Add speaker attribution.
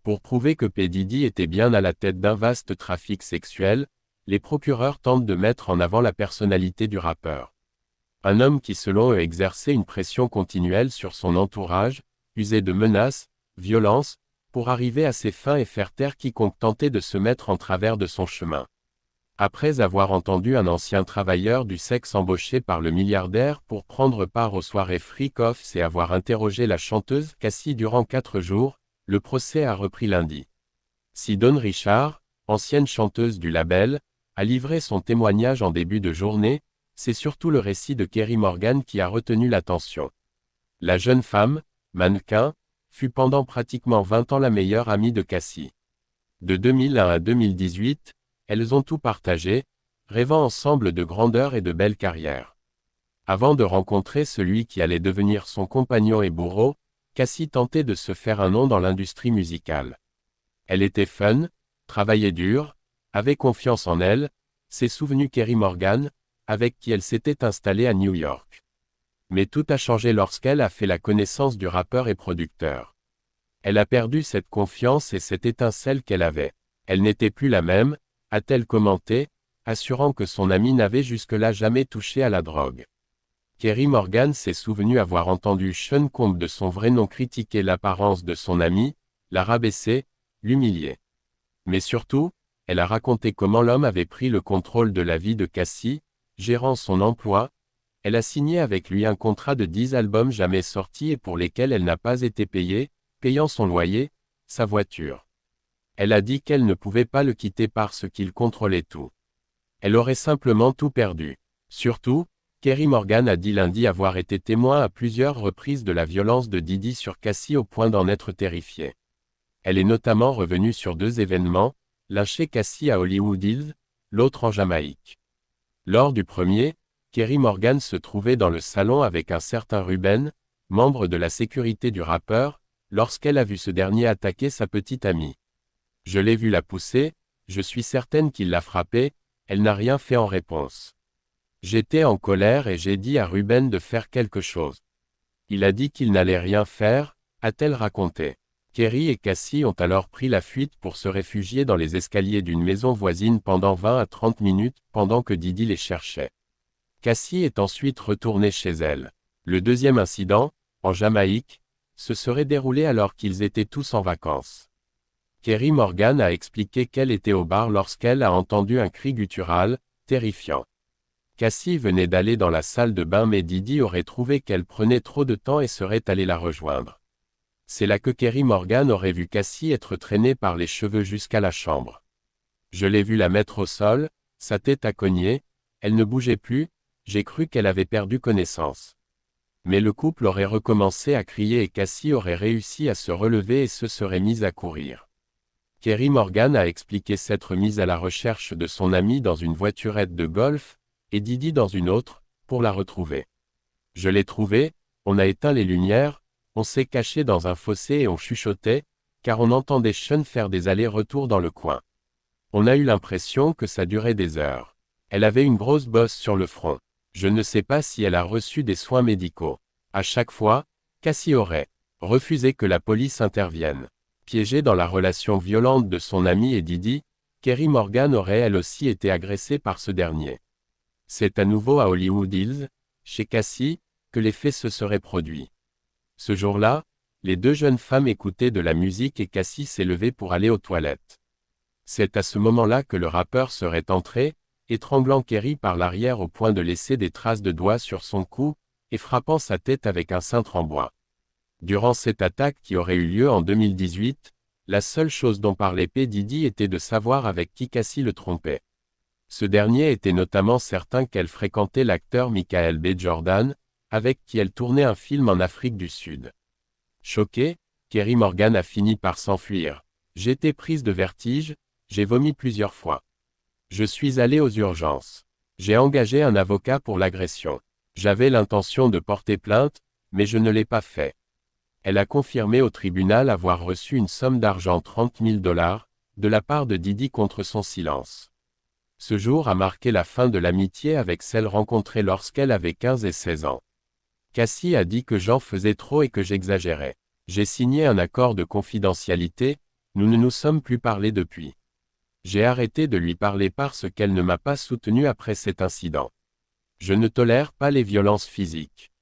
Speaker 1: Pour prouver que P. Diddy était bien à la tête d'un vaste trafic sexuel, les procureurs tentent de mettre en avant la personnalité du rappeur. Un homme qui selon eux exerçait une pression continuelle sur son entourage, usait de menaces, violences, pour arriver à ses fins et faire taire quiconque tentait de se mettre en travers de son chemin. Après avoir entendu un ancien travailleur du sexe embauché par le milliardaire pour prendre part aux soirées freak-offs et avoir interrogé la chanteuse Cassie durant 4 jours, le procès a repris lundi. Si Dawn Richard, ancienne chanteuse du label, a livré son témoignage en début de journée, c'est surtout le récit de Kerry Morgan qui a retenu l'attention. La jeune femme, mannequin, fut pendant pratiquement 20 ans la meilleure amie de Cassie. De 2001 à 2018, elles ont tout partagé, rêvant ensemble de grandeur et de belles carrières. Avant de rencontrer celui qui allait devenir son compagnon et bourreau, Cassie tentait de se faire un nom dans l'industrie musicale. Elle était fun, travaillait dur, avait confiance en elle, s'est souvenu Kerry Morgan, avec qui elle s'était installée à New York. Mais tout a changé lorsqu'elle a fait la connaissance du rappeur et producteur. Elle a perdu cette confiance et cette étincelle qu'elle avait. Elle n'était plus la même, a-t-elle commenté, assurant que son ami n'avait jusque-là jamais touché à la drogue. Kerry Morgan s'est souvenu avoir entendu Sean Combs de son vrai nom critiquer l'apparence de son ami, la rabaisser, l'humilier. Mais surtout, elle a raconté comment l'homme avait pris le contrôle de la vie de Cassie, gérant son emploi. Elle a signé avec lui un contrat de 10 albums jamais sortis et pour lesquels elle n'a pas été payée, payant son loyer, sa voiture. Elle a dit qu'elle ne pouvait pas le quitter parce qu'il contrôlait tout. Elle aurait simplement tout perdu. Surtout, Kerry Morgan a dit lundi avoir été témoin à plusieurs reprises de la violence de Diddy sur Cassie au point d'en être terrifiée. Elle est notamment revenue sur 2 événements, l'un chez Cassie à Hollywood Hills, l'autre en Jamaïque. Lors du premier, Kerry Morgan se trouvait dans le salon avec un certain Ruben, membre de la sécurité du rappeur, lorsqu'elle a vu ce dernier attaquer sa petite amie. Je l'ai vu la pousser, je suis certaine qu'il l'a frappée, elle n'a rien fait en réponse. J'étais en colère et j'ai dit à Ruben de faire quelque chose. Il a dit qu'il n'allait rien faire, a-t-elle raconté. Kerry et Cassie ont alors pris la fuite pour se réfugier dans les escaliers d'une maison voisine pendant 20 à 30 minutes, pendant que Diddy les cherchait. Cassie est ensuite retournée chez elle. Le deuxième incident, en Jamaïque, se serait déroulé alors qu'ils étaient tous en vacances. Kerry Morgan a expliqué qu'elle était au bar lorsqu'elle a entendu un cri guttural, terrifiant. Cassie venait d'aller dans la salle de bain mais Diddy aurait trouvé qu'elle prenait trop de temps et serait allé la rejoindre. C'est là que Kerry Morgan aurait vu Cassie être traînée par les cheveux jusqu'à la chambre. Je l'ai vue la mettre au sol, sa tête a cogné, elle ne bougeait plus, j'ai cru qu'elle avait perdu connaissance. Mais le couple aurait recommencé à crier et Cassie aurait réussi à se relever et se serait mise à courir. Kerry Morgan a expliqué s'être mise à la recherche de son amie dans une voiturette de golf, et Diddy dans une autre, pour la retrouver. Je l'ai trouvée, on a éteint les lumières, on s'est caché dans un fossé et on chuchotait, car on entendait Sean faire des allers-retours dans le coin. On a eu l'impression que ça durait des heures. Elle avait une grosse bosse sur le front. Je ne sais pas si elle a reçu des soins médicaux. À chaque fois, Cassie aurait refusé que la police intervienne. Piégée dans la relation violente de son ami et Diddy, Kerry Morgan aurait elle aussi été agressée par ce dernier. C'est à nouveau à Hollywood Hills, chez Cassie, que les faits se seraient produits. Ce jour-là, les 2 jeunes femmes écoutaient de la musique et Cassie s'est levée pour aller aux toilettes. C'est à ce moment-là que le rappeur serait entré, étranglant Kerry par l'arrière au point de laisser des traces de doigts sur son cou, et frappant sa tête avec un cintre en bois. Durant cette attaque qui aurait eu lieu en 2018, la seule chose dont parlait P. Diddy était de savoir avec qui Cassie le trompait. Ce dernier était notamment certain qu'elle fréquentait l'acteur Michael B. Jordan, avec qui elle tournait un film en Afrique du Sud. Choquée, Kerry Morgan a fini par s'enfuir. J'étais prise de vertige, j'ai vomi plusieurs fois. Je suis allée aux urgences. J'ai engagé un avocat pour l'agression. J'avais l'intention de porter plainte, mais je ne l'ai pas fait. Elle a confirmé au tribunal avoir reçu une somme d'argent $30 000, de la part de Diddy contre son silence. Ce jour a marqué la fin de l'amitié avec celle rencontrée lorsqu'elle avait 15 et 16 ans. Cassie a dit que j'en faisais trop et que j'exagérais. J'ai signé un accord de confidentialité, Nous ne nous sommes plus parlé depuis. J'ai arrêté de lui parler parce qu'elle ne m'a pas soutenu après cet incident. Je ne tolère pas les violences physiques.